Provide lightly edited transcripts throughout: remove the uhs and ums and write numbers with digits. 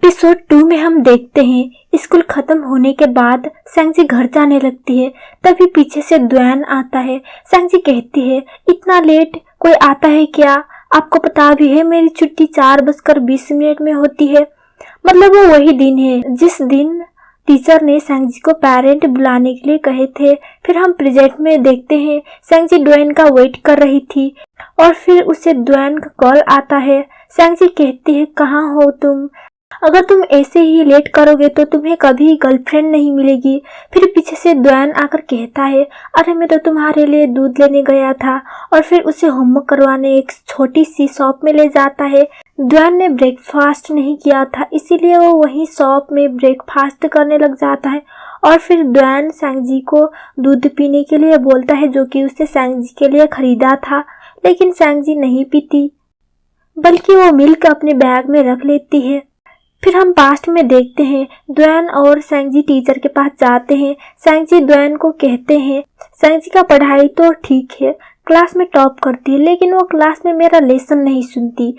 Episode 2 में हम देखते हैं स्कूल खत्म होने के बाद सैंगजी घर जाने लगती है। तभी पीछे से द्वैन आता है। सैंगजी कहती है, इतना लेट कोई आता है क्या? आपको पता भी है मेरी छुट्टी 4:20 में होती है। मतलब वो वही दिन है जिस दिन टीचर ने सैंगजी को पेरेंट बुलाने के लिए कहे थे। फिर हम प्रेजेंट में देखते हैं सैंगजी द्वैन का वेट कर रही थी और फिर उसे द्वैन का कॉल आता है। सैंगजी कहती है, कहाँ हो तुम? अगर तुम ऐसे ही लेट करोगे तो तुम्हें कभी गर्लफ्रेंड नहीं मिलेगी। फिर पीछे से द्वैन आकर कहता है, अरे मैं तो तुम्हारे लिए दूध लेने गया था। और फिर उसे होमवर्क करवाने एक छोटी सी शॉप में ले जाता है। द्वैन ने ब्रेकफास्ट नहीं किया था, इसीलिए वो वहीं शॉप में ब्रेकफास्ट करने लग जाता है। और फिर द्वैन सैंगजी को दूध पीने के लिए बोलता है, जो कि उसने सैंगजी के लिए खरीदा था। लेकिन सैंगजी नहीं पीती, बल्कि वो मिल्क अपने बैग में रख लेती है। फिर हम पास्ट में देखते हैं द्वैन और सैंगजी टीचर के पास जाते हैं। सैंगजी द्वैन को कहते हैं, सैंगजी का पढ़ाई तो ठीक है, क्लास में टॉप करती है, लेकिन वो क्लास में मेरा लेसन नहीं सुनती।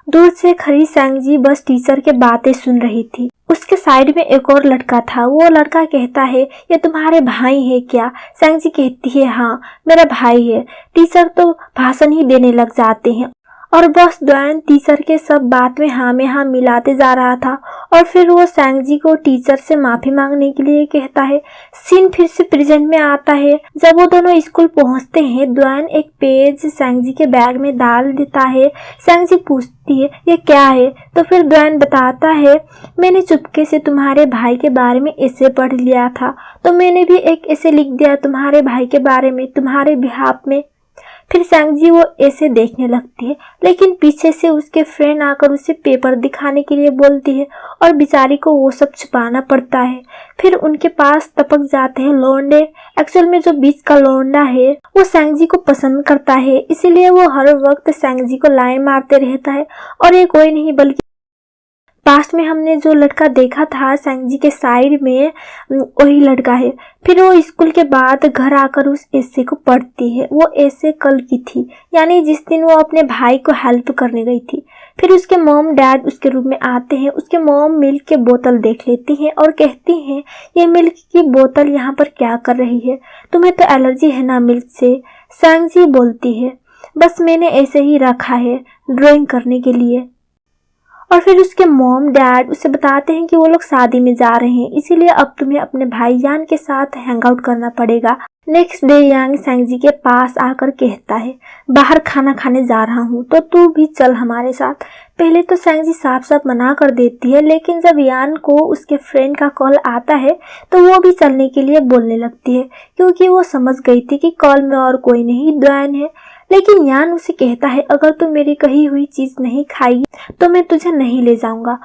दूर से खड़ी सैंगजी बस टीचर के बातें सुन रही थी। उसके साइड में एक और लड़का था। वो लड़का कहता है, ये तुम्हारे भाई है क्या? सैंगजी कहती है, हाँ मेरा भाई है। टीचर तो भाषण ही देने लग जाते हैं और बस द्वैन टीचर के सब बात में हाँ मिलाते जा रहा था। और फिर वो सैंगजी को टीचर से माफी मांगने के लिए कहता है। सीन फिर से प्रेजेंट में आता है। जब वो दोनों स्कूल पहुंचते हैं, द्वैन एक पेज सैंगजी के बैग में डाल देता है। सैंगजी पूछती है, ये क्या है? तो फिर द्वैन बताता है, मैंने चुपके से तुम्हारे भाई के बारे में ऐसे पढ़ लिया था, तो मैंने भी एक ऐसे लिख दिया तुम्हारे भाई के बारे में, तुम्हारे बिहाफ में। फिर सैंगजी वो ऐसे देखने लगती है, लेकिन पीछे से उसके फ्रेंड आकर उसे पेपर दिखाने के लिए बोलती है और बेचारी को वो सब छुपाना पड़ता है। फिर उनके पास टपक जाते हैं लौंडे। एक्चुअल में जो बीच का लौंडा है वो सैंगजी को पसंद करता है, इसीलिए वो हर वक्त सैंगजी को लाइन मारते रहता है। और ये कोई नहीं बल्कि पास्ट में हमने जो लड़का देखा था सैंगजी के साइड में, वही लड़का है। फिर वो स्कूल के बाद घर आकर उस ऐसे को पढ़ती है। वो ऐसे कल की थी, यानी जिस दिन वो अपने भाई को हेल्प करने गई थी। फिर उसके मॉम डैड उसके रूम में आते हैं। उसके मॉम मिल्क के बोतल देख लेती हैं और कहती हैं, ये मिल्क की बोतल यहाँ पर क्या कर रही है? तुम्हें तो एलर्जी है ना मिल्क से? सैंगजी बोलती है, बस मैंने ऐसे ही रखा है ड्राइंग करने के लिए। और फिर उसके मॉम डैड उसे बताते हैं कि वो लोग शादी में जा रहे हैं, इसीलिए अब तुम्हें अपने भाई यान के साथ हैंग आउट करना पड़ेगा। नेक्स्ट डे यांग सैंगजी के पास आकर कहता है, बाहर खाना खाने जा रहा हूँ, तो तू भी चल हमारे साथ। पहले तो सैंगजी साफ साफ मना कर देती है, लेकिन जब यान को उसके फ्रेंड का कॉल आता है तो वो भी चलने के लिए बोलने लगती है, क्योंकि वो समझ गई थी कि कॉल में और कोई नहीं द्वैन है। लेकिन यान उसे कहता है, अगर तू मेरी कही हुई चीज नहीं खाई तो मैं तुझे नहीं ले जाऊंगा।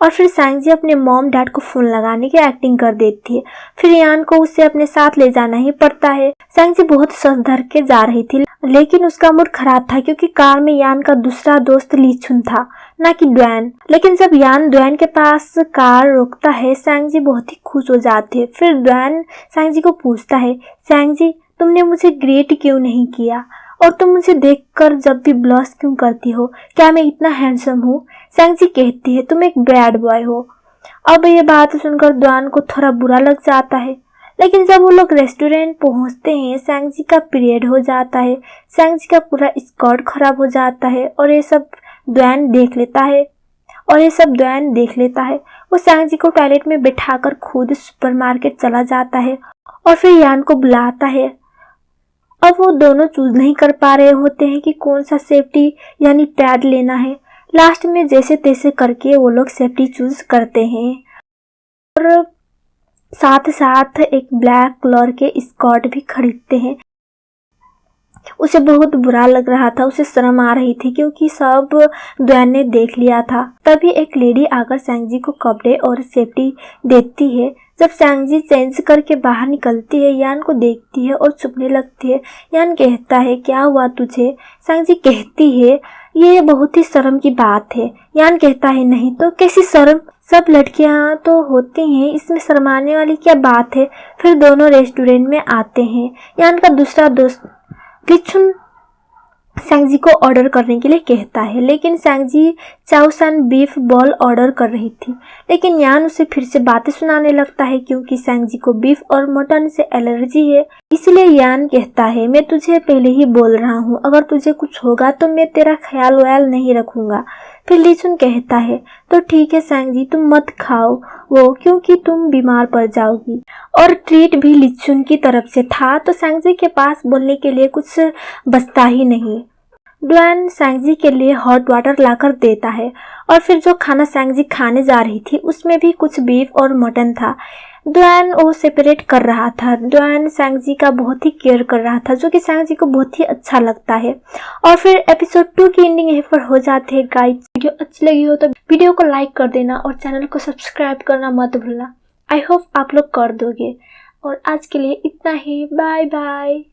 और फिर सैंगजी अपने मॉम डैड को फोन लगाने की एक्टिंग कर देती है। फिर यान को उसे अपने साथ ले जाना ही पड़ता है। सैंगजी बहुत सच धर के जा रही थी, लेकिन उसका मूड खराब था क्योंकि कार में यान का दूसरा दोस्त लीचुन था, ना कि द्वैन। लेकिन जब यान द्वैन के पास कार रोकता है, सैंगजी बहुत ही खुश हो जाती है। फिर द्वैन सैंगजी को पूछता है, सैंगजी तुमने मुझे ग्रेट क्यों नहीं किया? और तुम मुझे देखकर जब भी ब्लश क्यों करती हो? क्या मैं इतना हैंडसम हूँ? सैंगजी कहती है, तुम एक बैड बॉय हो। अब ये बात सुनकर द्वैन को थोड़ा बुरा लग जाता है। लेकिन जब वो लोग रेस्टोरेंट पहुंचते हैं, सैंगजी का पीरियड हो जाता है। सैंगजी का पूरा स्कर्ट खराब हो जाता है और ये सब द्वैन देख लेता है। वो सैंगजी को टॉयलेट में बिठाकर खुद सुपरमार्केट चला जाता है और फिर यान को बुलाता है। अब वो दोनों चूज नहीं कर पा रहे होते हैं कि कौन सा सेफ्टी यानी पैड लेना है। लास्ट में जैसे तैसे करके वो लोग सेफ्टी चूज करते हैं और साथ साथ एक ब्लैक कलर के स्कर्ट भी खरीदते हैं। उसे बहुत बुरा लग रहा था, उसे शर्म आ रही थी क्योंकि सब द्वैन ने देख लिया था। तभी एक लेडी आकर सैंगजी को कपड़े और सेफ्टी देती है। जब सैंगजी चेंज करके बाहर निकलती है, यान को देखती है और चुपने लगती है। यान कहता है, क्या हुआ तुझे? सैंगजी कहती है, ये बहुत ही शर्म की बात है। यान कहता है, नहीं तो कैसी शर्म, सब लड़कियां तो होती हैं, इसमें शर्माने वाली क्या बात है? फिर दोनों रेस्टोरेंट में आते हैं। यान का दूसरा दोस्त लीचुन सैंगजी को ऑर्डर करने के लिए कहता है, लेकिन सैंगजी चाओसान बीफ बॉल ऑर्डर कर रही थी, लेकिन यान उसे फिर से बातें सुनाने लगता है क्योंकि सैंगजी को बीफ और मटन से एलर्जी है। इसलिए यान कहता है, मैं तुझे पहले ही बोल रहा हूँ, अगर तुझे कुछ होगा तो मैं तेरा ख्याल व्याल नहीं रखूंगा। फिर लीचुन कहता है, तो ठीक है सैंगजी, तुम मत खाओ वो, क्योंकि तुम बीमार पड़ जाओगी। और ट्रीट भी लीचुन की तरफ से था, तो सैंगजी के पास बोलने के लिए कुछ बचता ही नहीं। डुआन सैंगजी के लिए हॉट वाटर लाकर देता है और फिर जो खाना सैंगजी खाने जा रही थी उसमें भी कुछ बीफ और मटन था। डुआन वो सेपरेट कर रहा था। डुआन सैंगजी का बहुत ही केयर कर रहा था, जो कि सैंगजी को बहुत ही अच्छा लगता है। और फिर एपिसोड 2 की एंडिंग यहीं पर हो जाती है। गाइस, वीडियो अच्छी लगी हो तो वीडियो को लाइक कर देना और चैनल को सब्सक्राइब करना मत भूलना। आई होप आप लोग कर दोगे। और आज के लिए इतना ही। Bye bye.